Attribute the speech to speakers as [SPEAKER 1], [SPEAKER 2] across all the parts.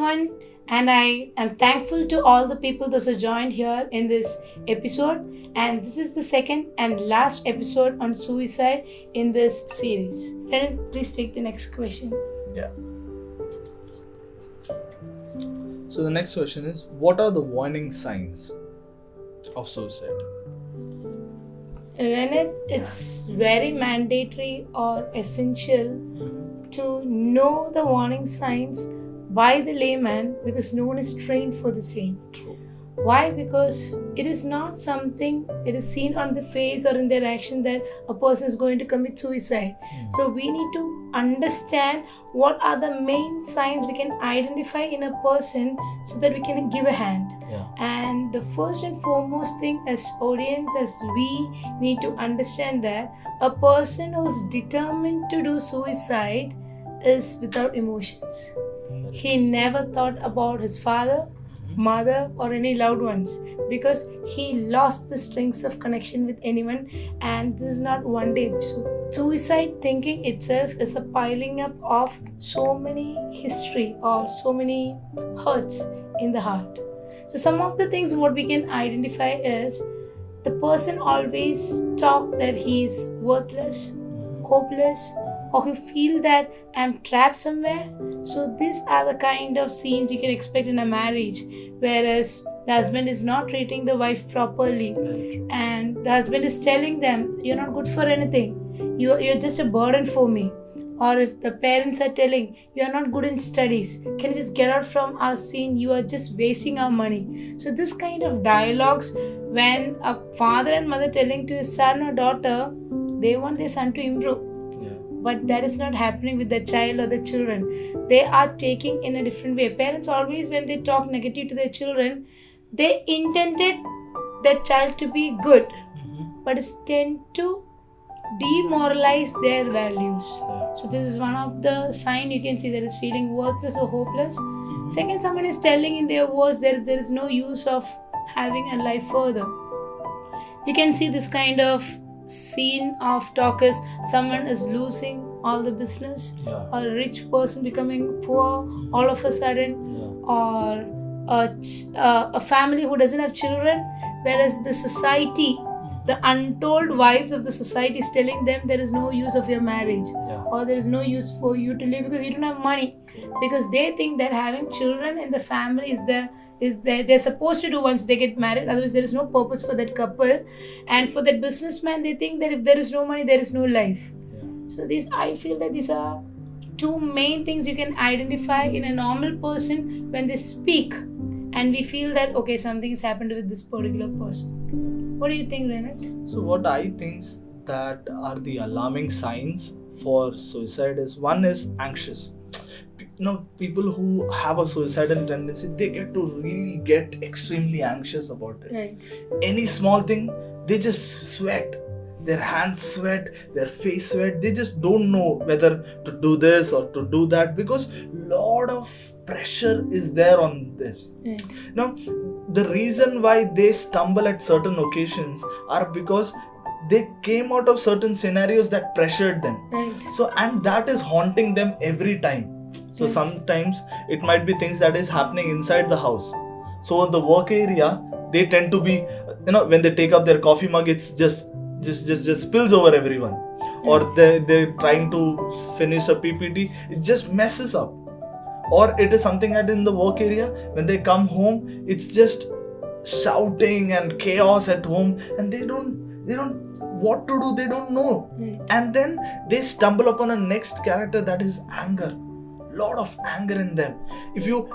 [SPEAKER 1] everyone, and I am thankful to all the people that have joined here in this episode. And this is the second and last episode on suicide in this series. Renan, please take the next question.
[SPEAKER 2] Yeah. So the next question is, what are the warning signs of suicide?
[SPEAKER 1] Renan, it's very mandatory or essential to know the warning signs by the layman because no one is trained for the same.
[SPEAKER 2] True.
[SPEAKER 1] Why? Because it is not something it is seen on the face or in their action that a person is going to commit suicide. So we need to understand what are the main signs we can identify in a person so that we can give a hand.
[SPEAKER 2] Yeah.
[SPEAKER 1] And the first and foremost thing as audience, as we need to understand that a person who is determined to do suicide is without emotions. He never thought about his father, mother, or any loved ones because he lost the strings of connection with anyone, and this is not one day episode. Suicide thinking itself is a piling up of so many history or so many hurts in the heart. So some of the things what we can identify is the person always talk that he is worthless, hopeless, or he feel that I'm trapped somewhere. So these are the kind of scenes you can expect in a marriage, whereas the husband is not treating the wife properly and the husband is telling them, you're not good for anything, you're just a burden for me. Or if the parents are telling, you're not good in studies, can you just get out from our scene, you are just wasting our money. So this kind of dialogues, when a father and mother telling to his son or daughter, they want their son to improve. But that is not happening with the child or the children. They are taking in a different way. Parents always, when they talk negative to their children, they intended that child to be good, but it tend to demoralize their values. So this is one of the sign you can see that is feeling worthless or hopeless. Second, someone is telling in their words there is no use of having a life further. You can see this kind of scene of talk is someone is losing all the business, or a rich person becoming poor all of a sudden, or a family who doesn't have children, whereas the society, the untold wives of the society is telling them there is no use of your marriage, or there is no use for you to live because you don't have money, because they think that having children in the family they're supposed to do once they get married, otherwise there is no purpose for that couple. And for that businessman, they think that if there is no money, there is no life. So I feel that these are two main things you can identify in a normal person when they speak, and we feel that okay, something has happened with this particular person. What do you think, Renat?
[SPEAKER 2] So what I think that are the alarming signs for suicide is, one is anxious. People who have a suicidal tendency, they get extremely anxious about it.
[SPEAKER 1] Right.
[SPEAKER 2] Any small thing, they just sweat. Their hands sweat, their face sweat. They just don't know whether to do this or to do that because lot of pressure is there on this.
[SPEAKER 1] Right.
[SPEAKER 2] Now, the reason why they stumble at certain occasions are because they came out of certain scenarios that pressured them.
[SPEAKER 1] Right.
[SPEAKER 2] So, and that is haunting them every time. So sometimes it might be things that is happening inside the house. So in the work area, they tend to be, when they take up their coffee mug, it's just spills over everyone. Or they're trying to finish a PPT, it just messes up. Or it is something that in the work area, when they come home, it's just shouting and chaos at home, and they don't what to do, they don't know. And then they stumble upon a next character, that is anger. Lot of anger in them. If you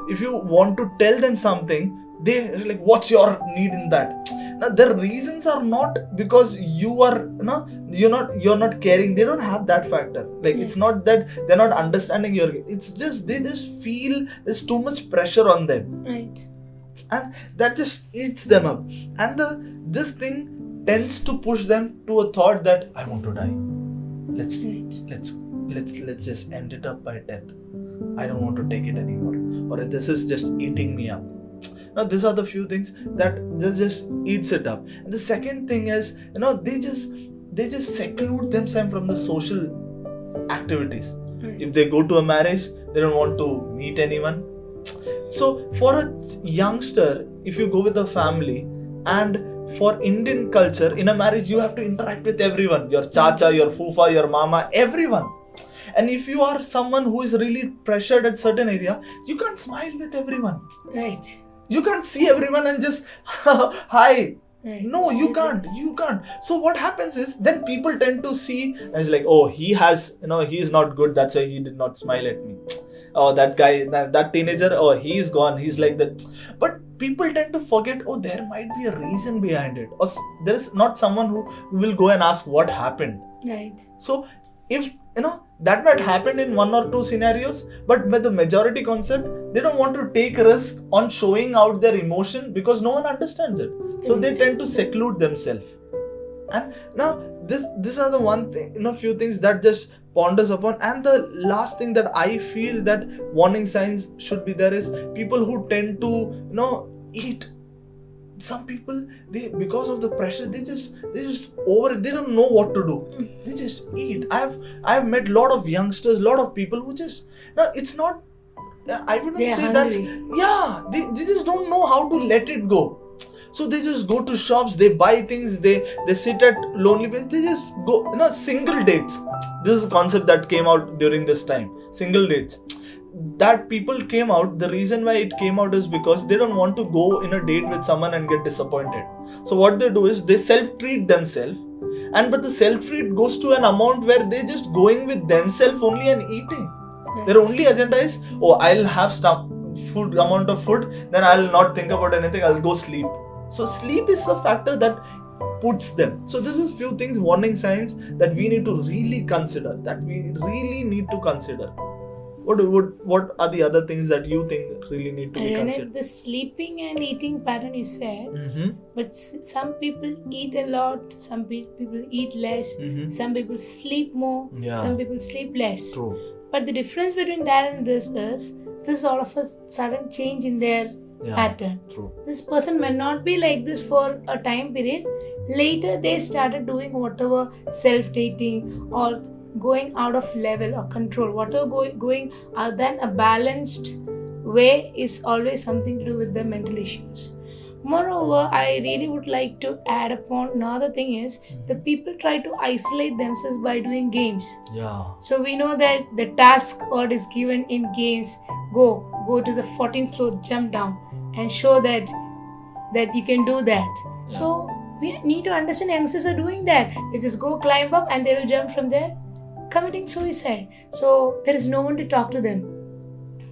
[SPEAKER 2] want to tell them something, they're like, what's your need in that? Now their reasons are not because you're not caring. They don't have that factor. Like it's not that they're not understanding it's just they just feel there's too much pressure on them.
[SPEAKER 1] Right.
[SPEAKER 2] And that just eats them up. And this thing tends to push them to a thought that I want to die. Let's just end it up by death. I don't want to take it anymore. Or this is just eating me up. Now these are the few things that just eats it up. And the second thing is, they just seclude themselves from the social activities. If they go to a marriage, they don't want to meet anyone. So for a youngster, if you go with a family, and for Indian culture, in a marriage you have to interact with everyone, your chacha, your fufa, your mama, everyone. And if you are someone who is really pressured at certain area, you can't smile with everyone.
[SPEAKER 1] Right.
[SPEAKER 2] You can't see everyone and just hi.
[SPEAKER 1] Right.
[SPEAKER 2] No, you can't. So what happens is, then people tend to see as like, oh, he has, he's not good, that's why he did not smile at me. Oh, that guy, that teenager, oh, he's gone, he's like that. But people tend to forget, oh, there might be a reason behind it, or there is not someone who will go and ask what happened.
[SPEAKER 1] Right.
[SPEAKER 2] So if that might happen in 1 or 2 scenarios, but with the majority concept, they don't want to take a risk on showing out their emotion because no one understands it. So they tend to seclude themselves. And now these are the one thing, few things that just ponders upon. And the last thing that I feel that warning signs should be there is people who tend to eat. Some people, they, because of the pressure, they just they don't know what to do. They just eat. I've met a lot of youngsters, lot of people who just, it's not, I wouldn't
[SPEAKER 1] They're
[SPEAKER 2] say
[SPEAKER 1] hungry.
[SPEAKER 2] they just don't know how to let it go. So they just go to shops, they buy things, they sit at lonely places, they just go, single dates. This is a concept that came out during this time, single dates. That people came out, the reason why it came out is because they don't want to go in a date with someone and get disappointed. So what they do is they self-treat themselves, but the self-treat goes to an amount where they're just going with themselves only and eating. Their only agenda is, oh, I'll have amount of food, then I'll not think about anything, I'll go sleep. So sleep is a factor that puts them. So this is few things, warning signs that we need to really consider, What are the other things that you think really need to be considered?
[SPEAKER 1] The sleeping and eating pattern you said, but some people eat a lot, some people eat less, some people sleep more, some people sleep less.
[SPEAKER 2] True.
[SPEAKER 1] But the difference between that and this is all of a sudden change in their pattern.
[SPEAKER 2] True.
[SPEAKER 1] This person may not be like this for a time period. Later they started doing whatever self-dating or going out of level or control, whatever going other than a balanced way is always something to do with the mental issues. Moreover, I really would like to add upon another thing is the people try to isolate themselves by doing games.
[SPEAKER 2] Yeah.
[SPEAKER 1] So we know that the task what is given in games, go to the 14th floor, jump down and show that you can do that. Yeah. So we need to understand youngsters are doing that. They just go climb up and they will jump from there, committing suicide. So there is no one to talk to them.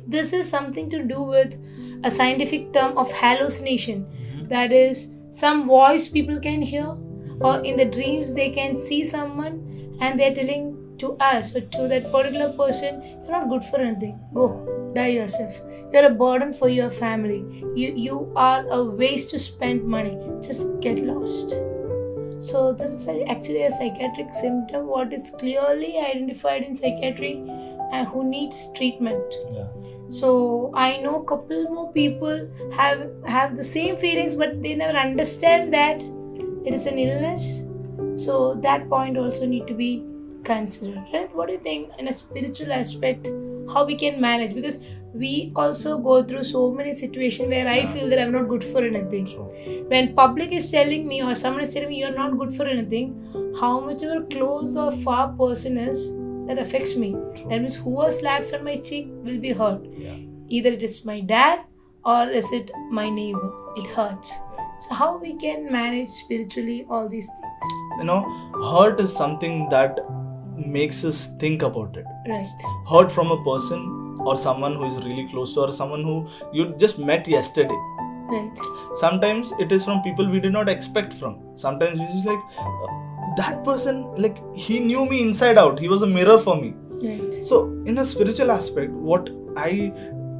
[SPEAKER 1] This is something to do with a scientific term of hallucination. That is some voice people can hear, or in the dreams they can see someone and they're telling to us or to that particular person, you're not good for anything, go die yourself, you're a burden for your family, you are a waste to spend money, just get lost. So this is actually a psychiatric symptom what is clearly identified in psychiatry and who needs treatment.
[SPEAKER 2] Yeah.
[SPEAKER 1] So I know a couple more people have the same feelings, but they never understand that it is an illness. So that point also need to be considered. Right? What do you think in a spiritual aspect, how we can manage? Because we also go through so many situations where I feel that I'm not good for anything.
[SPEAKER 2] True.
[SPEAKER 1] When public is telling me or someone is telling me you're not good for anything, how much of a close or far person is, that affects me.
[SPEAKER 2] True.
[SPEAKER 1] That means whoever slaps on my cheek will be hurt.
[SPEAKER 2] Yeah.
[SPEAKER 1] Either it is my dad or is it my neighbor. It hurts. So how we can manage spiritually all these things?
[SPEAKER 2] Hurt is something that makes us think about it.
[SPEAKER 1] Right.
[SPEAKER 2] Hurt from a person or someone who is really close to, or someone who you just met yesterday.
[SPEAKER 1] Right.
[SPEAKER 2] Sometimes it is from people we did not expect from. Sometimes we just like, that person, like, he knew me inside out. He was a mirror for me.
[SPEAKER 1] Right.
[SPEAKER 2] So in a spiritual aspect, what I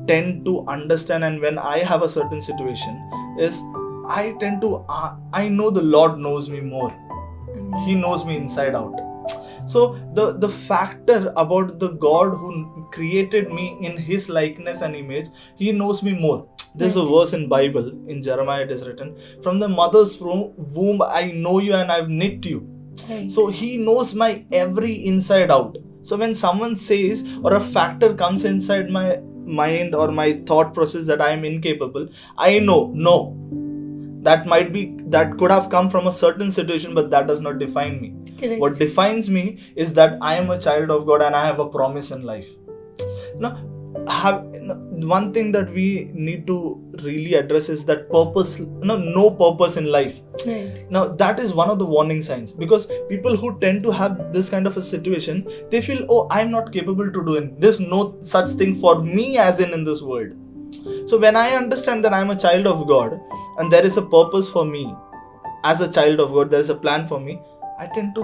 [SPEAKER 2] tend to understand, and when I have a certain situation, is I tend to, I know the Lord knows me more. He knows me inside out. So the factor about the God who created me in His likeness and image, He knows me more. There's a verse in Bible, in Jeremiah it is written, from the mother's womb I know you and I've knit you.
[SPEAKER 1] Right.
[SPEAKER 2] So He knows my every inside out. So when someone says or a factor comes inside my mind or my thought process that I am incapable, I know, no, that could have come from a certain situation, but that does not define me.
[SPEAKER 1] Correct.
[SPEAKER 2] What defines me is that I am a child of God and I have a promise in life. One thing that we need to really address is that purpose, no purpose in life.
[SPEAKER 1] Right.
[SPEAKER 2] Now that is one of the warning signs, because people who tend to have this kind of a situation, they feel, oh, I'm not capable to do it. There's no such thing for me as in this world. So when I understand that I'm a child of God and there is a purpose for me as a child of God, there is a plan for me, I tend to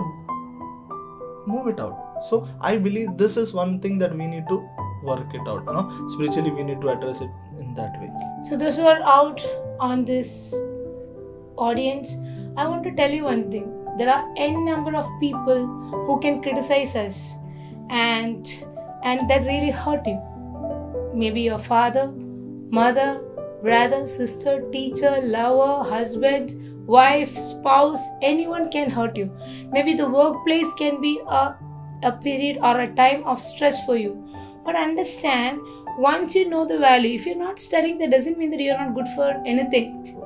[SPEAKER 2] move it out. So I believe this is one thing that we need to work it out. Spiritually we need to address it in that way.
[SPEAKER 1] So those who are out on this audience, I want to tell you one thing. There are n number of people who can criticize us and that really hurt you. Maybe your father, mother, brother, sister, teacher, lover, husband, wife, spouse, anyone can hurt you. Maybe the workplace can be a period or a time of stress for you. But understand, once you know the value, if you're not studying, that doesn't mean that you're not good for anything.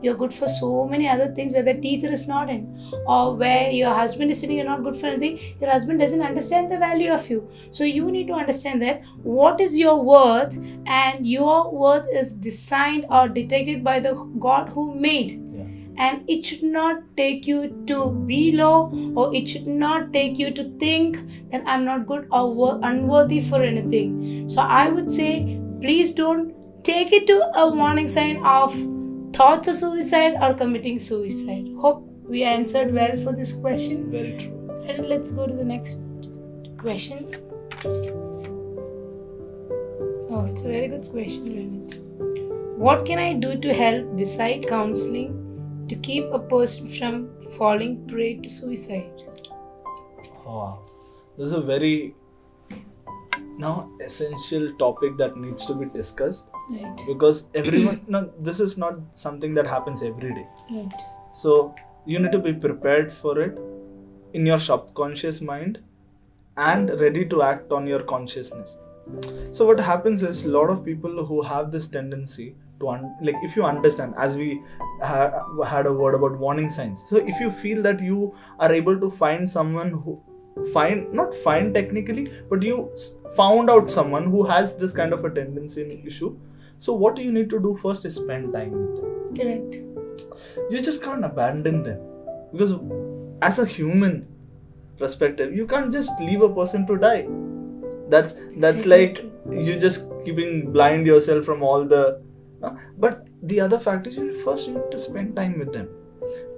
[SPEAKER 1] You're good for so many other things where the teacher is not in, or where your husband is sitting, you're not good for anything. Your husband doesn't understand the value of you. So you need to understand that what is your worth, and your worth is designed or detected by the God who made. And it should not take you to be low, or it should not take you to think that I'm not good or unworthy for anything. So I would say, please don't take it to a warning sign of thoughts of suicide or committing suicide. Hope we answered well for this question.
[SPEAKER 2] Very true.
[SPEAKER 1] And let's go to the next question. Oh, it's a very good question, Renit. What can I do to help beside counseling to keep a person from falling prey to suicide?
[SPEAKER 2] Wow. This is a very essential topic that needs to be discussed.
[SPEAKER 1] Right.
[SPEAKER 2] Because everyone, this is not something that happens every day.
[SPEAKER 1] Right.
[SPEAKER 2] So you need to be prepared for it in your subconscious mind and ready to act on your consciousness. So what happens is, a lot of people who have this tendency to if you understand, as we had a word about warning signs. So if you feel that you are able to find someone who not find technically, but you found out someone who has this kind of a tendency and issue, so what you need to do first is spend time with them.
[SPEAKER 1] Correct.
[SPEAKER 2] You just can't abandon them, because as a human perspective, you can't just leave a person to die. That's
[SPEAKER 1] Exactly.
[SPEAKER 2] like you just keeping blind yourself from all the but the other fact is, you first need to spend time with them,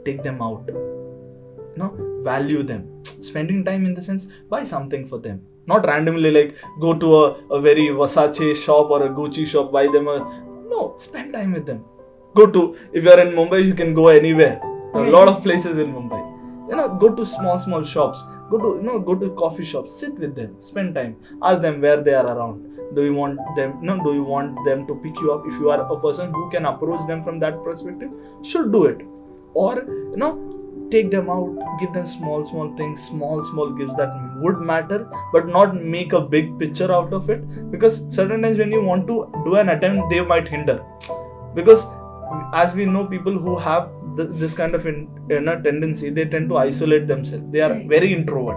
[SPEAKER 2] take them out, value them. Spending time in the sense, buy something for them, not randomly like go to a very Versace shop or a Gucci shop, buy them spend time with them. Go to, if you're in Mumbai, you can go anywhere. There are a lot of places in Mumbai. Go to small shops, go to coffee shops, sit with them, spend time, ask them where they are around. Do you want them to pick you up? If you are a person who can approach them from that perspective, should do it. Or take them out, give them small things, small gifts that would matter, but not make a big picture out of it, because certain times when you want to do an attempt, they might hinder. Because as we know, people who have this kind of tendency, they tend to isolate themselves. They are very introvert.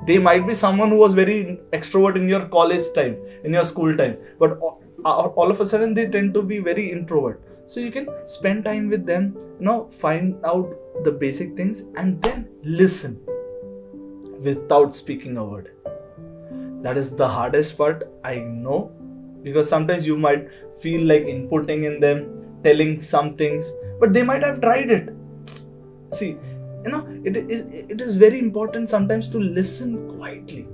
[SPEAKER 2] They might be someone who was very extrovert in your college time, in your school time, but all of a sudden they tend to be very introvert. So you can spend time with them, find out the basic things, and then listen without speaking a word. That is the hardest part, I know, because sometimes you might feel like inputting in them, telling some things, but they might have tried it. See, it is very important sometimes to listen quietly.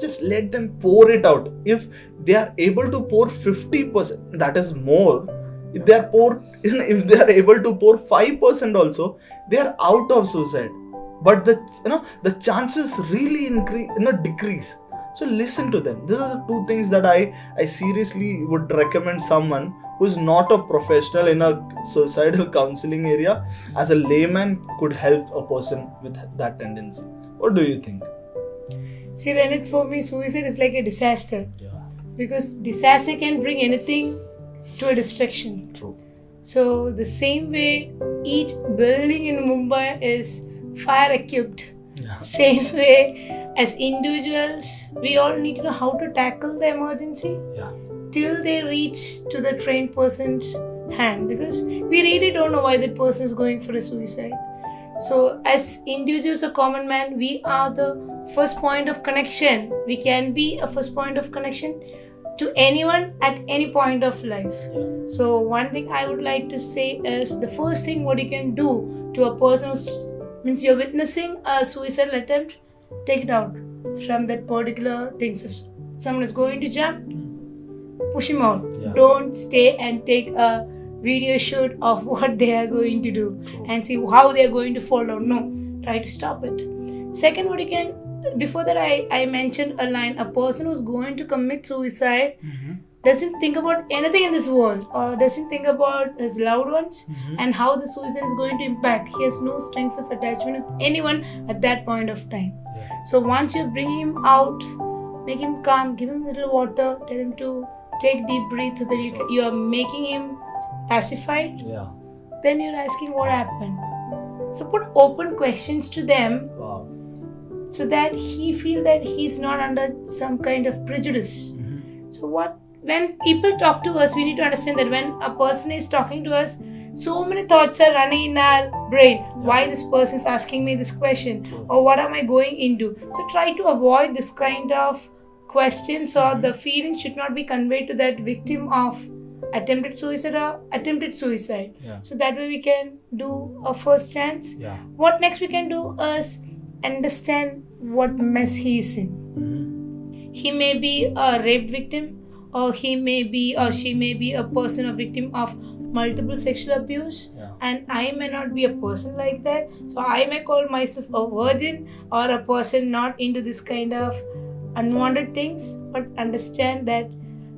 [SPEAKER 2] Just let them pour it out. If they are able to pour 50%, that is more. If they are able to pour 5% also, they are out of suicide. But the chances really decrease. So listen to them. These are the two things that I seriously would recommend someone who is not a professional in a suicidal counseling area, as a layman, could help a person with that tendency. What do you think?
[SPEAKER 1] See, Renit, for me, suicide is like a disaster.
[SPEAKER 2] Yeah.
[SPEAKER 1] because disaster can bring anything to a destruction.
[SPEAKER 2] True.
[SPEAKER 1] So the same way each building in Mumbai is fire equipped,
[SPEAKER 2] Yeah.
[SPEAKER 1] same way as individuals, we all need to know how to tackle the emergency
[SPEAKER 2] Yeah.
[SPEAKER 1] till they reach to the trained person's hand, because we really don't know why that person is going for a suicide. So as individuals or common man, we are the first point of connection. We can be a first point of connection to anyone at any point of life. So one thing I would like to say is, the first thing what you can do to a person who's, means you're witnessing a suicidal attempt, take it out from that particular thing. So if someone is going to jump, push him out.
[SPEAKER 2] Yeah.
[SPEAKER 1] Don't stay and take a video shoot of what they are going to do and see how they are going to fall down. No, try to stop it. Second, what you can, before that I mentioned a line, a person who's going to commit suicide doesn't think about anything in this world, or doesn't think about his loved ones and how the suicide is going to impact. He has no strings of attachment with anyone at that point of time. So once you bring him out, make him calm, give him a little water, tell him to take deep breath so that you are making him pacified.
[SPEAKER 2] Yeah.
[SPEAKER 1] Then you're asking what happened. So put open questions to them
[SPEAKER 2] Wow.
[SPEAKER 1] so that he feel that he's not under some kind of prejudice. So when people talk to us, we need to understand that when a person is talking to us, so many thoughts are running in our brain. Why this person is asking me this question, or what am I going into? So try to avoid this kind of questions, or the feeling should not be conveyed to that victim of attempted suicide or attempted suicide.
[SPEAKER 2] Yeah.
[SPEAKER 1] So that way we can do a first chance.
[SPEAKER 2] Yeah.
[SPEAKER 1] What next we can do is understand what mess he is in. He may be a rape victim, or he may be, or she may be a person, a victim of multiple sexual abuse. And I may not be a person like that. So I may call myself a virgin, or a person not into this kind of unwanted things, but understand that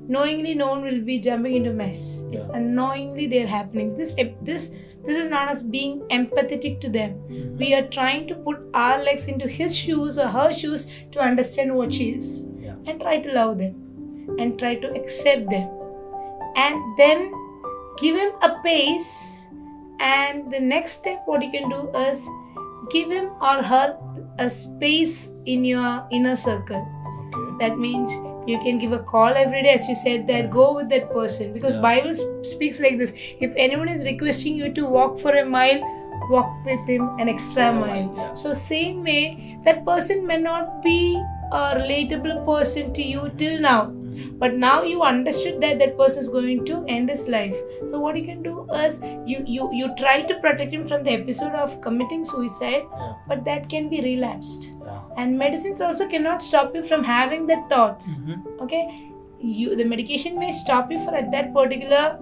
[SPEAKER 1] knowingly no one will be jumping into mess. It's unknowingly they're happening. This is not us being empathetic to them. We are trying to put our legs into his shoes or her shoes to understand what she is, and try to love them and try to accept them, and then give him a pace. And the next step what you can do is give him or her a space in your inner circle. That means you can give a call every day, as you said, that go with that person, because Bible speaks like this: if anyone is requesting you to walk for a mile, walk with him an extra mile. So same way, that person may not be a relatable person to you till now, but now you understood that that person is going to end his life. So what you can do is you try to protect him from the episode of committing suicide, but that can be relapsed. And medicines also cannot stop you from having that thoughts. Okay, the medication may stop you for at that particular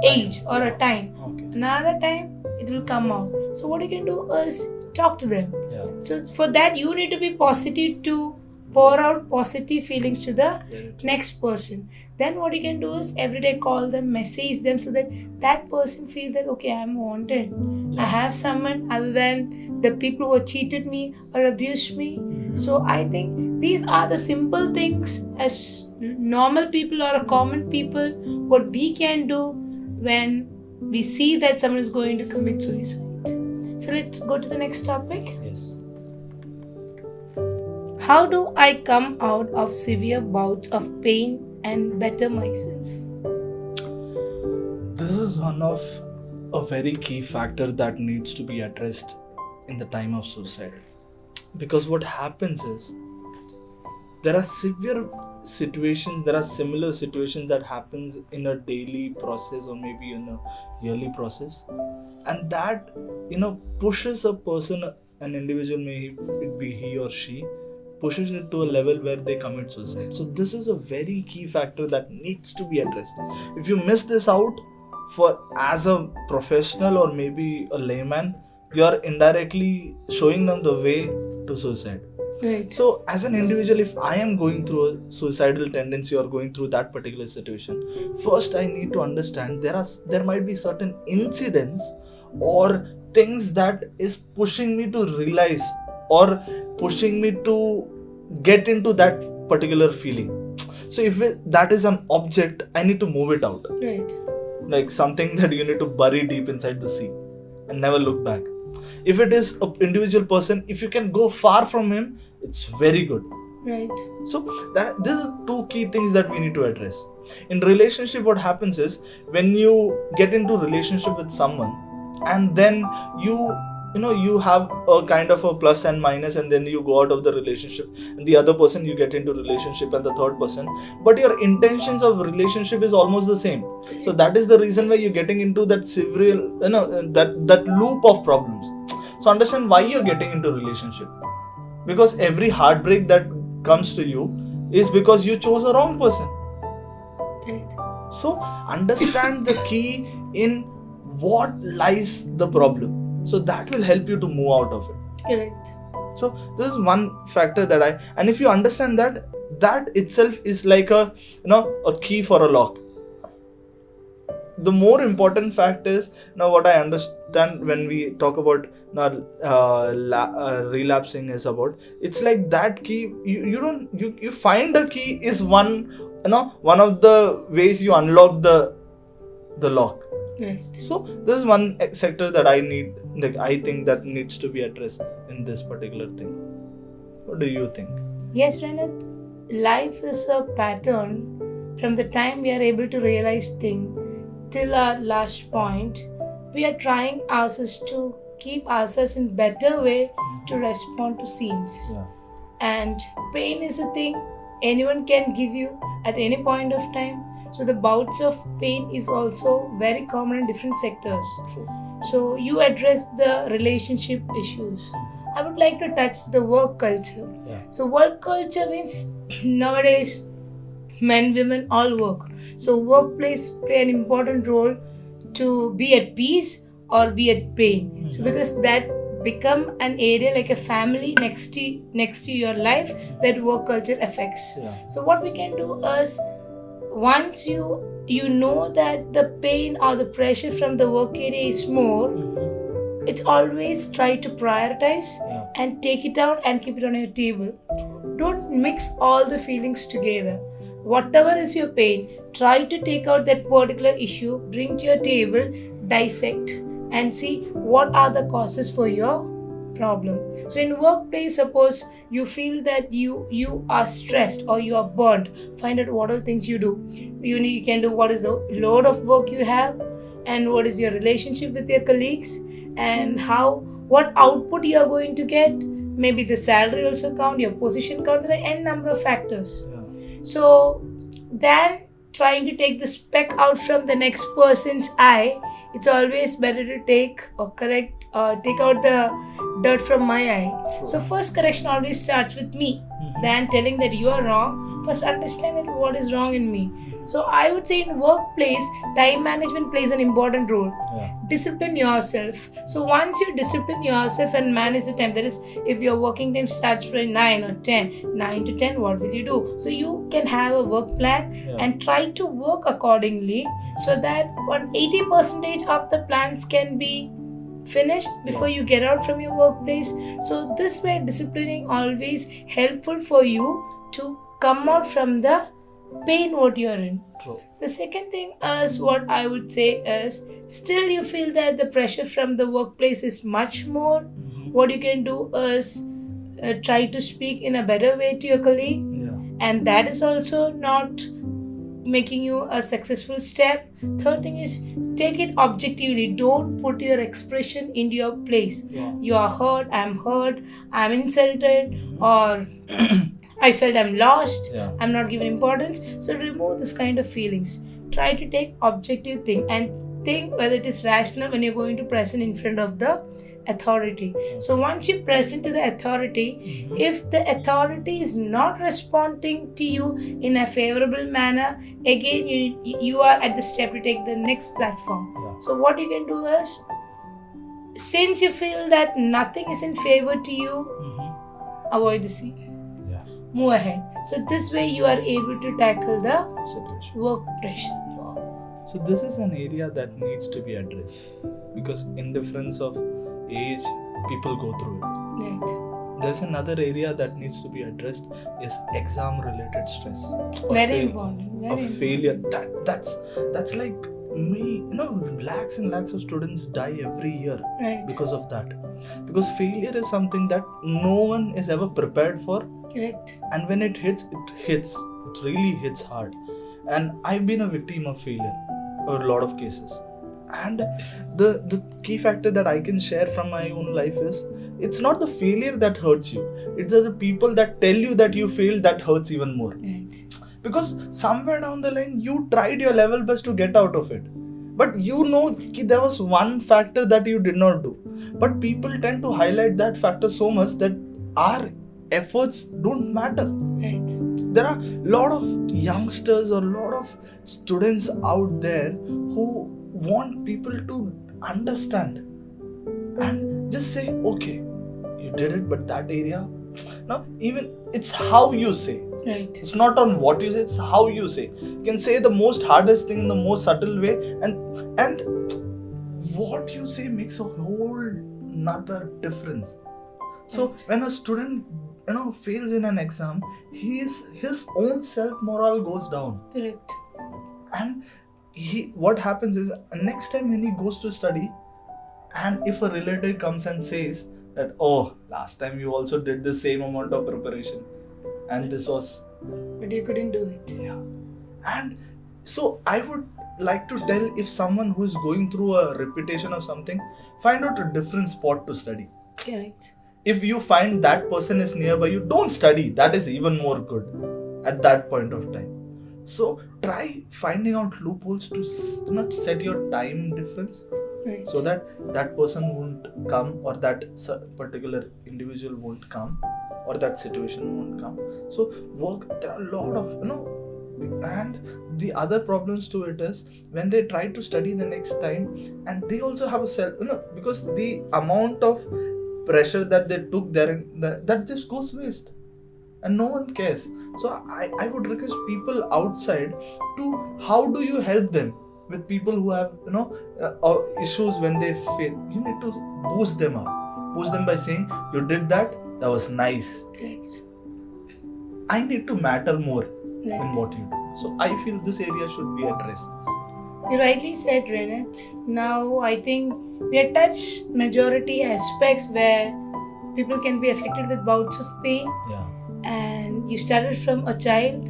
[SPEAKER 1] age or a time. Another time it will come out. So what you can do is talk to them. So for that you need to be positive, to pour out positive feelings to the next person. Then what you can do is every day call them, message them, so that that person feels that okay, I am wanted. I have someone other than the people who cheated me or abused me. So I think these are the simple things as normal people or a common people, what we can do when we see that someone is going to commit suicide. So let's go to the next topic.
[SPEAKER 2] Yes.
[SPEAKER 1] How do I come out of severe bouts of pain and better myself?
[SPEAKER 2] This is one of a very key factor that needs to be addressed in the time of suicide. Because what happens is, there are severe situations, there are similar situations that happens in a daily process or maybe in a yearly process, and that pushes a person, an individual, may it be he or she, pushes it to a level where they commit suicide. So this is a very key factor that needs to be addressed. If you miss this out, for as a professional or maybe a layman, you are indirectly showing them the way to suicide.
[SPEAKER 1] Right.
[SPEAKER 2] So as an individual, if I am going through a suicidal tendency or going through that particular situation, first I need to understand there might be certain incidents or things that is pushing me to realize or pushing me to get into that particular feeling. So if that is an object, I need to move it out.
[SPEAKER 1] Right.
[SPEAKER 2] Like something that you need to bury deep inside the sea and never look back. If it is an individual person, if you can go far from him, it's very good.
[SPEAKER 1] Right.
[SPEAKER 2] So these are two key things that we need to address. In relationship, what happens is when you get into relationship with someone and then you have a kind of a plus and minus, and then you go out of the relationship, and the other person you get into relationship, and the third person, but your intentions of relationship is almost the same. So that is the reason why you're getting into that several, that loop of problems. So understand why you're getting into relationship, because every heartbreak that comes to you is because you chose a wrong person.
[SPEAKER 1] Right.
[SPEAKER 2] So understand the key in what lies the problem. So that will help you to move out of it.
[SPEAKER 1] Correct.
[SPEAKER 2] So this is one factor and if you understand that itself is like a key for a lock. The more important fact is, now what I understand when we talk about relapsing is about, it's like that key, you find a key is one of the ways you unlock the lock.
[SPEAKER 1] Right.
[SPEAKER 2] So this is one sector that I think that needs to be addressed in this particular thing. What do you think?
[SPEAKER 1] Yes, Renat. Life is a pattern. From the time we are able to realize things till our last point, we are trying ourselves to keep ourselves in better way to respond to scenes.
[SPEAKER 2] Yeah.
[SPEAKER 1] And pain is a thing anyone can give you at any point of time. So the bouts of pain is also very common in different sectors.
[SPEAKER 2] True.
[SPEAKER 1] So you address the relationship issues. I would like to touch the work culture.
[SPEAKER 2] Yeah.
[SPEAKER 1] So work culture means nowadays men, women all work. So workplace play an important role to be at peace or be at pain. Mm-hmm. So because that become an area like a family next to your life that work culture affects.
[SPEAKER 2] Yeah.
[SPEAKER 1] So what we can do is, once you know that the pain or the pressure from the work area is more, it's always try to prioritize and take it out and keep it on your table. Don't mix all the feelings together. Whatever is your pain, try to take out that particular issue, bring to your table, dissect and see what are the causes for your problem. So in workplace, suppose you feel that you are stressed or you are burnt, find out what are things you do. You can do what is the load of work you have, and what is your relationship with your colleagues, and what output you are going to get. Maybe the salary also count, your position count, there are n number of factors. Yeah. So then trying to take the speck out from the next person's eye, it's always better to take out the dirt from my eye. Sure. So first correction always starts with me. Than telling that you are wrong. First understand that what is wrong in me. So I would say in workplace, time management plays an important role. Yeah. Discipline yourself. So once you discipline yourself and manage the time, that is, if your working time starts from 9 or 10, 9 to 10, what will you do? So you can have a work plan and try to work accordingly, so that 80% of the plans can be finished before you get out from your workplace. So this way disciplining always helpful for you to come out from the pain what you're in.
[SPEAKER 2] True.
[SPEAKER 1] The second thing is, what I would say is, still you feel that the pressure from the workplace is much more. What you can do is try to speak in a better way to your colleague, and that is also not making you a successful step. Third thing is, take it objectively. Don't put your expression into your place. You are hurt, I'm insulted, or I felt I'm lost, I'm not given importance. So remove this kind of feelings. Try to take objective thing and think whether it is rational when you're going to present in front of the authority. So once you present to the authority, if the authority is not responding to you in a favorable manner, again you are at the step to take the next platform. So what you can do is, since you feel that nothing is in favor to you, avoid the scene. Move ahead. So this way you are able to tackle the situation. Work pressure.
[SPEAKER 2] So this is an area that needs to be addressed, because indifference of age, people go through it.
[SPEAKER 1] Right.
[SPEAKER 2] there's another area that needs to be addressed is exam related stress or
[SPEAKER 1] Very important. Very important.
[SPEAKER 2] failure. That's like me, lakhs and lakhs of students die every year
[SPEAKER 1] Right.
[SPEAKER 2] because of that, because failure is something that no one is ever prepared for,
[SPEAKER 1] Correct.
[SPEAKER 2] and when it really hits hard. And I've been a victim of failure in a lot of cases, and the key factor that I can share from my own life is, it's not the failure that hurts you, it's the people that tell you that you failed that hurts even more.
[SPEAKER 1] Right.
[SPEAKER 2] Because somewhere down the line you tried your level best to get out of it, but there was one factor that you did not do, but people tend to highlight that factor so much that our efforts don't matter.
[SPEAKER 1] Right.
[SPEAKER 2] There are a lot of youngsters or a lot of students out there who want people to understand and just say, okay, you did it, but that area. Now, even it's how you say.
[SPEAKER 1] Right.
[SPEAKER 2] It's not on what you say, it's how you say. You can say the most hardest thing in the most subtle way, and what you say makes a whole nother difference. So when a student fails in an exam, his own self morale goes down.
[SPEAKER 1] Correct.
[SPEAKER 2] And what happens is, next time when he goes to study, and if a relative comes and says that, oh, last time you also did the same amount of preparation and this was,
[SPEAKER 1] But you couldn't do it.
[SPEAKER 2] yeah. And so I would like to tell, if someone who is going through a repetition of something, find out a different spot to study.
[SPEAKER 1] Correct.
[SPEAKER 2] If you find that person is nearby you, don't study. That is even more good at that point of time. So try finding out loopholes to not set your time difference,
[SPEAKER 1] Right.
[SPEAKER 2] so that that person won't come, or that particular individual won't come, or that situation won't come. So there are a lot of and the other problems to it is, when they try to study the next time, and they also have a self, because the amount of pressure that they took there, that just goes waste, and no one cares. So I would request people outside to, how do you help them with people who have issues when they fail? You need to boost them up, boost them by saying, you did that was nice.
[SPEAKER 1] Correct.
[SPEAKER 2] I need to matter more
[SPEAKER 1] Right.
[SPEAKER 2] than what you do. So I feel this area should be addressed.
[SPEAKER 1] You rightly said, Renat. Now I think we have touched majority aspects where people can be affected with bouts of pain,
[SPEAKER 2] Yeah.
[SPEAKER 1] and you started from a child.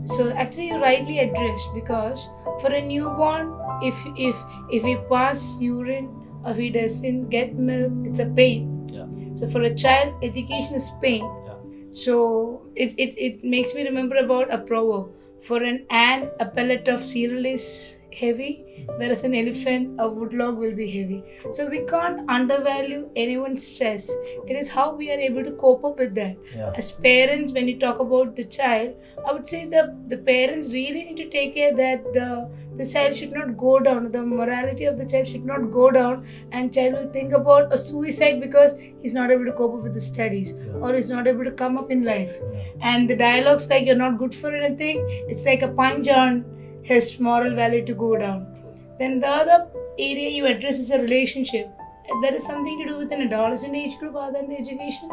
[SPEAKER 1] So actually you rightly addressed, because for a newborn, if he pass urine or he doesn't get milk, it's a pain.
[SPEAKER 2] Yeah.
[SPEAKER 1] So for a child, education is pain.
[SPEAKER 2] Yeah.
[SPEAKER 1] So it makes me remember about a proverb. For an ant, a pellet of cereal is heavy, whereas an elephant, a woodlog will be heavy. So we can't undervalue anyone's stress. It is how we are able to cope up with that.
[SPEAKER 2] Yeah.
[SPEAKER 1] As parents, when you talk about the child, I would say the parents really need to take care that the child should not go down, the morality of the child should not go down, and child will think about a suicide because he's not able to cope up with the studies, or he's not able to come up in life. And the dialogues like, you're not good for anything, it's like a punch on his moral value to go down. Then the other area you address is a relationship. That is something to do with an adolescent age group other than the education.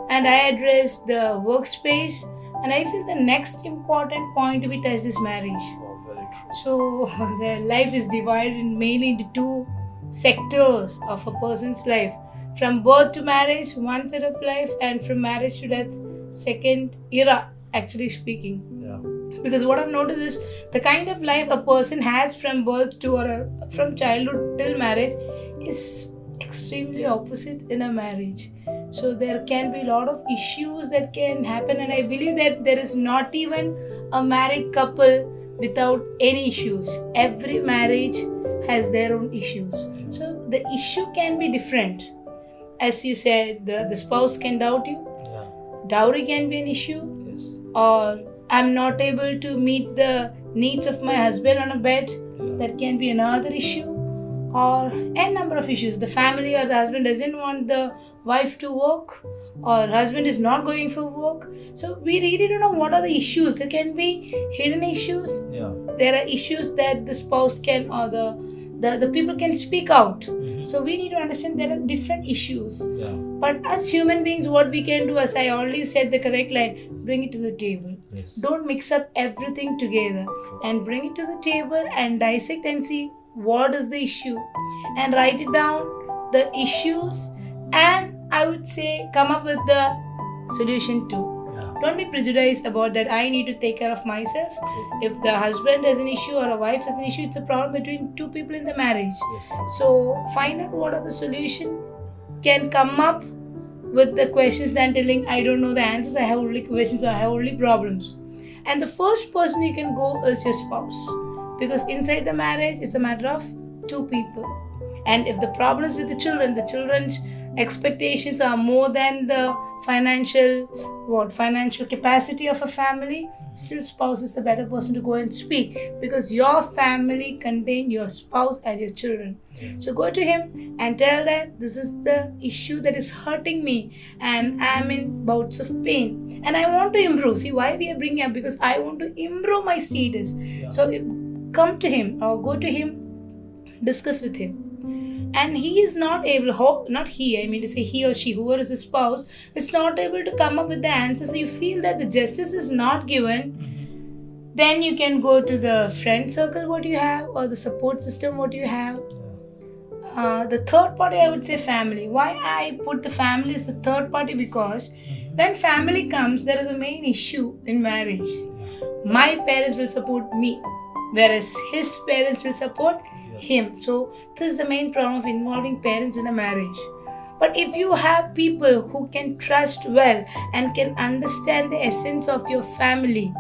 [SPEAKER 1] And I address the workspace, and I feel the next important point to be touched is marriage.
[SPEAKER 2] Oh, very true.
[SPEAKER 1] So their life is divided mainly into two sectors of a person's life. From birth to marriage, one set of life, and from marriage to death, second era, actually speaking.
[SPEAKER 2] Yeah.
[SPEAKER 1] Because what I've noticed is the kind of life a person has from birth to, or from childhood till marriage, is extremely opposite in a marriage. So there can be a lot of issues that can happen, and I believe that there is not even a married couple without any issues. Every marriage has their own issues. So the issue can be different. As you said, the spouse can doubt you.
[SPEAKER 2] Yeah.
[SPEAKER 1] Dowry can be an issue.
[SPEAKER 2] Yes.
[SPEAKER 1] Or I'm not able to meet the needs of my husband on a bed.
[SPEAKER 2] Yeah.
[SPEAKER 1] That can be another issue. Or a number of issues. The family or the husband doesn't want the wife to work, or husband is not going for work. So we really don't know what are the issues. There can be hidden issues.
[SPEAKER 2] Yeah.
[SPEAKER 1] There are issues that the spouse can, or the people can speak out.
[SPEAKER 2] Mhm.
[SPEAKER 1] So we need to understand there are different issues.
[SPEAKER 2] Yeah.
[SPEAKER 1] But as human beings, what we can do, as I already said the correct line, bring it to the table.
[SPEAKER 2] Yes.
[SPEAKER 1] Don't mix up everything together, and bring it to the table and dissect and see what is the issue, and write it down, the issues, and I would say come up with the solution too.
[SPEAKER 2] Yeah.
[SPEAKER 1] Don't be prejudiced about that. I need to take care of myself. If the husband has an issue or a wife has an issue, it's a problem between two people in the marriage.
[SPEAKER 2] Yes.
[SPEAKER 1] So find out what are the solution, can come up with the questions than telling I don't know the answers, I have only questions or I have only problems. And the first person you can go is your spouse, because inside the marriage it's a matter of two people. And if the problem is with the children's expectations are more than the financial capacity of a family, still spouse is the better person to go and speak, because your family contain your spouse and your children. So go to him and tell that this is the issue that is hurting me and I'm in bouts of pain and I want to improve. See why we are bringing up, because I want to improve my status. So come to him or go to him, discuss with him. And he is not able, he or she, whoever is a spouse, is not able to come up with the answers. So you feel that the justice is not given, then you can go to the friend circle what you have, or the support system what you have. The third party, I would say family. Why I put the family as the third party? Because when family comes, there is a main issue in marriage. My parents will support me, whereas his parents will support him. So this is the main problem of involving parents in a marriage. But if you have people who can trust well and can understand the essence of your family,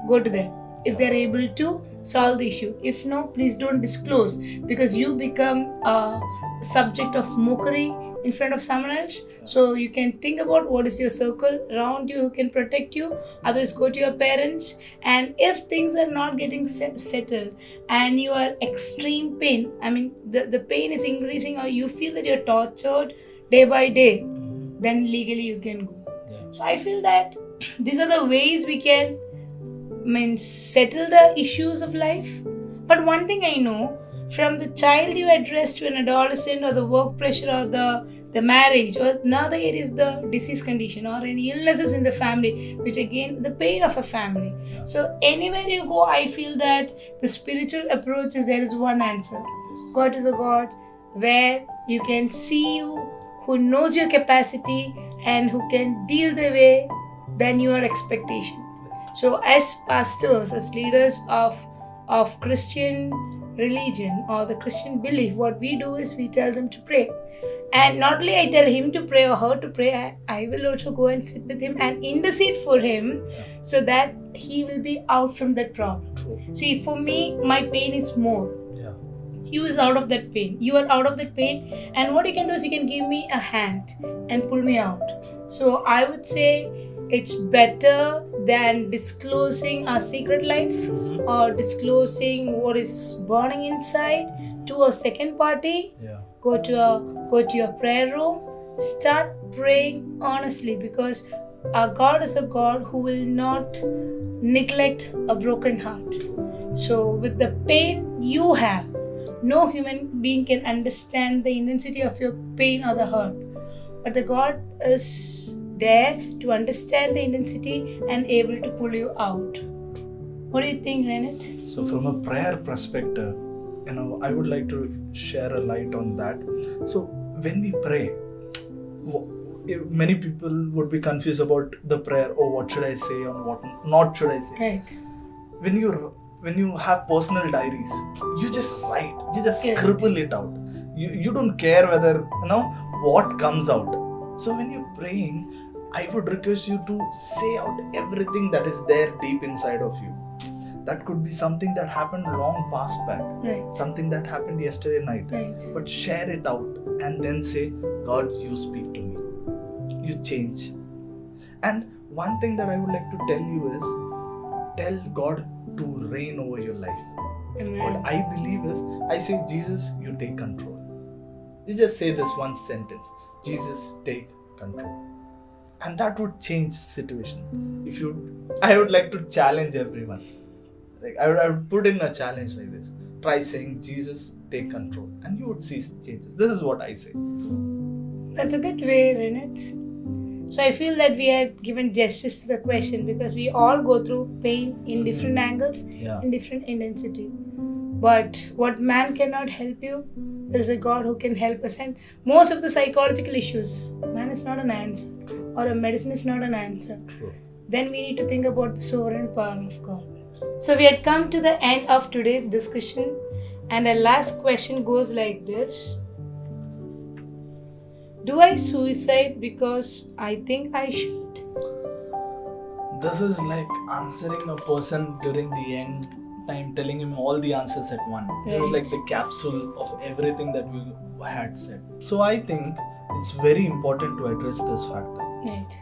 [SPEAKER 1] go to them if they are able to solve the issue. If no, please don't disclose, because you become a subject of mockery in front of someone else. So you can think about what is your circle around you who can protect you. Otherwise, go to your parents. And if things are not getting settled and you are extreme pain, the pain is increasing, or you feel that you're tortured day by day, then legally you can go. So I feel that these are the ways we can settle the issues of life. But one thing I know, from the child you address to an adolescent, or the work pressure, or the marriage, or another area is the disease condition or any illnesses in the family, which again the pain of a family. So anywhere you go, I feel that the spiritual approach is there is one answer. God is a God where you can see you, who knows your capacity and who can deal the way than your expectation. So as pastors, as leaders of Christian religion or the Christian belief, what we do is we tell them to pray. And not only I tell him to pray or her to pray, I will also go and sit with him and intercede for him so that he will be out from that problem. See, for me, my pain is more. You is out of that pain. You are out of that pain. And what you can do is you can give me a hand and pull me out. So I would say it's better than disclosing our secret life or disclosing what is burning inside to a second party. Go to your prayer room, start praying honestly, because our God is a God who will not neglect a broken heart. So with the pain you have, no human being can understand the intensity of your pain or the hurt. But the God is there to understand the intensity and able to pull you out. What do you think, Renit?
[SPEAKER 2] So from a prayer perspective, I would like to share a light on that. So when we pray, many people would be confused about the prayer. Oh, what should I say or what not should I say?
[SPEAKER 1] Right.
[SPEAKER 2] When you have personal diaries, you just write, you just scribble it out. You don't care whether what comes out. So when you're praying, I would request you to say out everything that is there deep inside of you. That could be something that happened long past back, something that happened yesterday night. But share it out and then say, God, you speak to me. You change. And one thing that I would like to tell you is, tell God to reign over your life.
[SPEAKER 1] Amen.
[SPEAKER 2] What I believe is, I say, Jesus, you take control. You just say this one sentence, Jesus, take control. And that would change situations. I would like to challenge everyone. I would put in a challenge like this. Try saying, Jesus, take control. And you would see changes. This is what I say.
[SPEAKER 1] That's a good way, Renat. So I feel that we had given justice to the question because we all go through pain in different angles, in different intensity. But what man cannot help you, there is a God who can help us. And most of the psychological issues, man is not an answer, or a medicine is not an answer.
[SPEAKER 2] True.
[SPEAKER 1] Then we need to think about the sovereign power of God. So we had come to the end of today's discussion, and our last question goes like this. Do I suicide because I think I should?
[SPEAKER 2] This is like answering a person during the end time, telling him all the answers at once. This is like the capsule of everything that we had said. So I think it's very important to address this factor.
[SPEAKER 1] Right.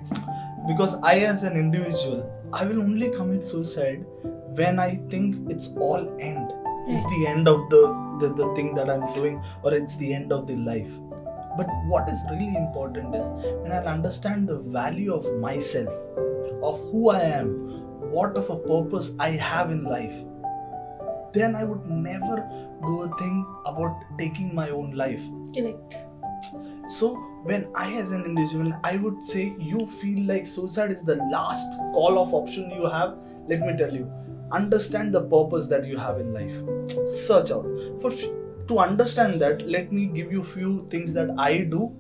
[SPEAKER 2] Because I, as an individual, I will only commit suicide when I think it's all end. It's the end of the thing that I'm doing, or it's the end of the life. But what is really important is when I understand the value of myself, of who I am, what of a purpose I have in life, then I would never do a thing about taking my own life.
[SPEAKER 1] Correct.
[SPEAKER 2] So when I, as an individual, I would say you feel like suicide is the last call of option you have, let me tell you, understand the purpose that you have in life. Search out. To understand that, let me give you a few things that I do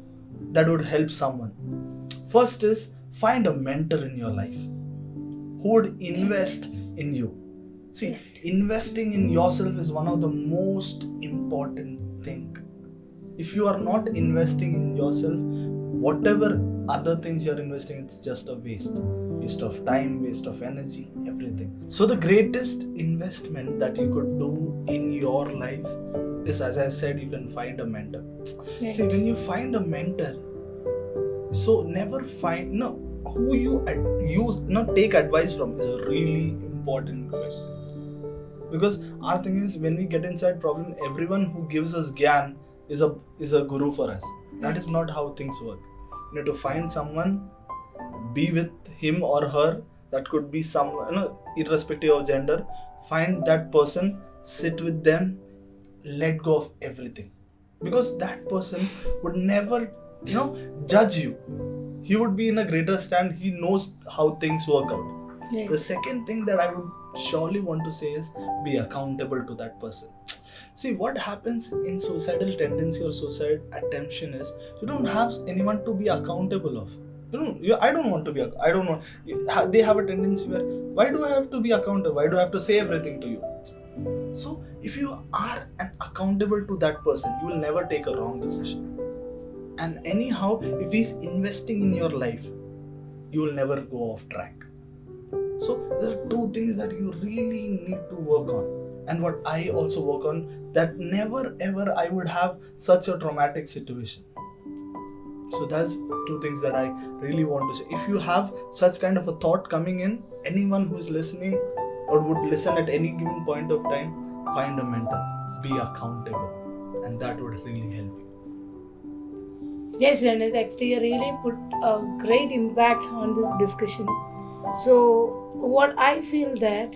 [SPEAKER 2] that would help someone. First is find a mentor in your life who would invest in you. See, investing in yourself is one of the most important things. If you are not investing in yourself, whatever other things you're investing, it's just a waste. Waste of time, waste of energy, everything. So the greatest investment that you could do in your life is, as I said, you can find a mentor.
[SPEAKER 1] Right.
[SPEAKER 2] See, when you find a mentor, so never find who you take advice from is a really important question. Because our thing is, when we get inside problem, everyone who gives us gyan is a guru for us. That is not how things work. You need to find someone, be with him or her. That could be someone, irrespective of gender. Find that person, sit with them, let go of everything. Because that person would never, judge you. He would be in a greater stand. He knows how things work out.
[SPEAKER 1] Right.
[SPEAKER 2] The second thing that I would surely want to say is be accountable to that person. See, what happens in suicidal tendency or suicide attention is you don't have anyone to be accountable of. I don't want to be. I don't want. They have a tendency where, why do I have to be accountable? Why do I have to say everything to you? So, if you are accountable to that person, you will never take a wrong decision. And anyhow, if he's investing in your life, you will never go off track. So, there are two things that you really need to work on. And what I also work on, that never ever I would have such a traumatic situation. So that's two things that I really want to say. If you have such kind of a thought coming in, anyone who is listening or would listen at any given point of time, find a mentor, be accountable, and that would really help you.
[SPEAKER 1] Yes, Renat, actually you really put a great impact on this discussion. So what I feel that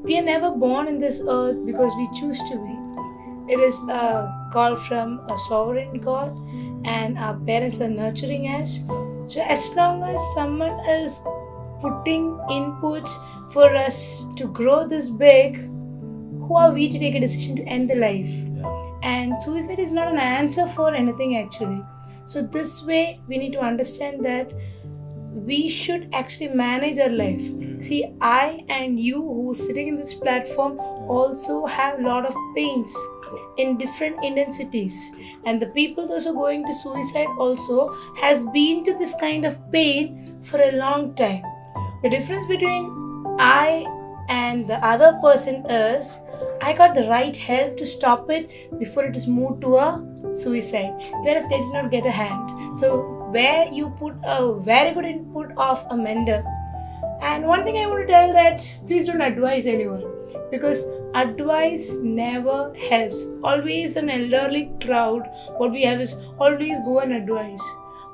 [SPEAKER 1] we are never born in this earth because we choose to be. It is a call from a sovereign God, and our parents are nurturing us. So as long as someone is putting inputs for us to grow this big, who are we to take a decision to end the life? And suicide is not an answer for anything actually. So this way we need to understand that we should actually manage our life. See, I and you who are sitting in this platform also have a lot of pains in different intensities, and the people those who are going to suicide also has been to this kind of pain for a long time. The difference between I and the other person is I got the right help to stop it before it is moved to a suicide, whereas they did not get a hand. So where you put a very good input of a mentor. And one thing I want to tell that please don't advise anyone, because advice never helps. Always an elderly crowd, what we have is always go and advise.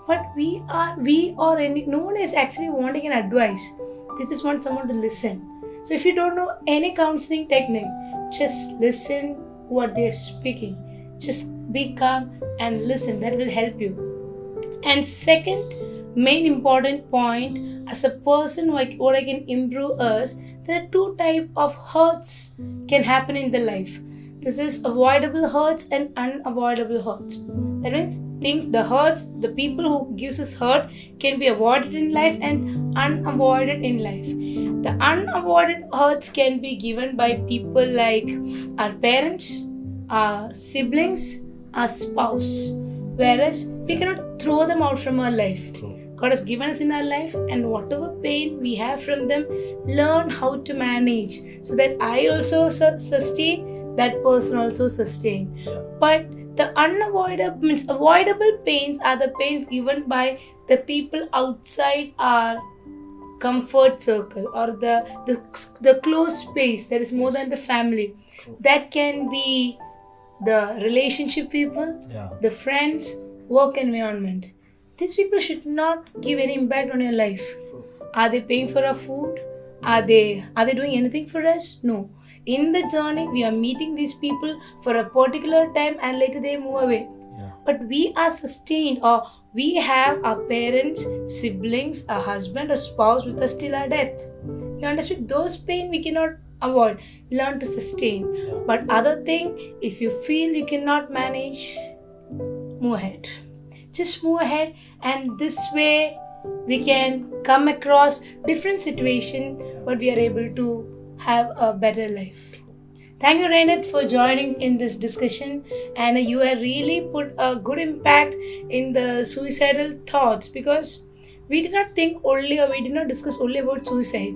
[SPEAKER 1] But no one is actually wanting an advice. They just want someone to listen. So if you don't know any counseling technique, just listen what they are speaking. Just be calm and listen. That will help you. And second main important point, as a person, like what I can improve is there are two type of hurts can happen in the life. This is avoidable hurts and unavoidable hurts. That means things, the hurts, the people who gives us hurt can be avoided in life and unavoided in life. The unavoided hurts can be given by people like our parents, our siblings, our spouse. Whereas we cannot throw them out from our life. God has given us in our life, and whatever pain we have from them, learn how to manage so that I also sustain, that person also sustain. But the unavoidable means avoidable pains are the pains given by the people outside our comfort circle or the close space that is more than the family. That can be the relationship people, the friends, work environment. These people should not give any impact on your life. Are they paying for our food? Are they doing anything for us? No. In the journey, we are meeting these people for a particular time and later they move away. But we are sustained, or we have our parents, siblings, a husband, a spouse with us till our death. You understood? Those pain we cannot avoid. Learn to sustain. But other thing, if you feel you cannot manage, move ahead. Just move ahead, and this way we can come across different situation, but we are able to have a better life. Thank you, Rainit, for joining in this discussion, and you have really put a good impact in the suicidal thoughts, because we did not think only, or we did not discuss only about suicide.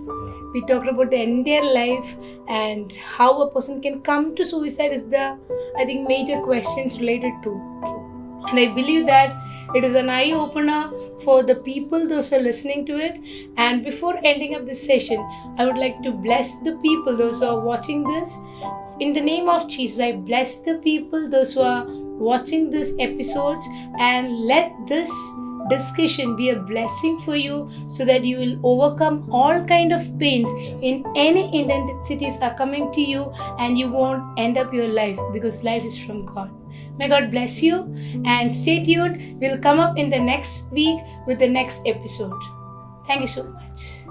[SPEAKER 1] We talked about the entire life and how a person can come to suicide is the, I think, major questions related to. And I believe that it is an eye-opener for the people, those who are listening to it. And before ending up this session, I would like to bless the people, those who are watching this. In the name of Jesus, I bless the people, those who are watching these episodes, and let this discussion be a blessing for you so that you will overcome all kind of pains in any intensities are coming to you, and you won't end up your life, because life is from God. May God bless you, and stay tuned. We'll come up in the next week with the next episode. Thank you so much.